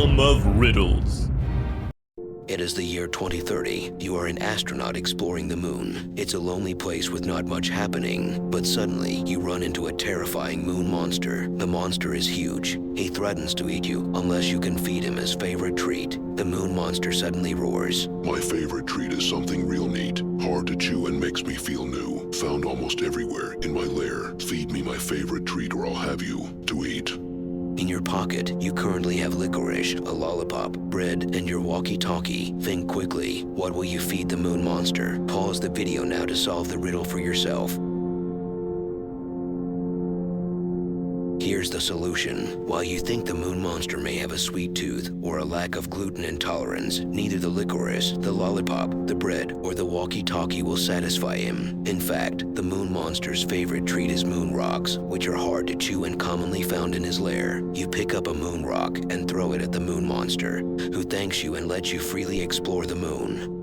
realm of riddles. It is the year 2030. You are an astronaut exploring the moon. It's a lonely place with not much happening, but suddenly you run into a terrifying moon monster. The monster is huge. He threatens to eat you unless you can feed him his favorite treat. The moon monster suddenly roars. My favorite treat is something real neat, hard to chew and makes me feel new. Found almost everywhere in my lair. Feed me my favorite treat or I'll have you to eat. In your pocket, you currently have licorice, a lollipop, bread, and your walkie-talkie. Think quickly. What will you feed the moon monster? Pause the video now to solve the riddle for yourself. Here's the solution. While you think the moon monster may have a sweet tooth or a lack of gluten intolerance, neither the licorice, the lollipop, the bread, or the walkie-talkie will satisfy him. In fact, the moon monster's favorite treat is moon rocks, which are hard to chew and commonly found in his lair. You pick up a moon rock and throw it at the moon monster, who thanks you and lets you freely explore the moon.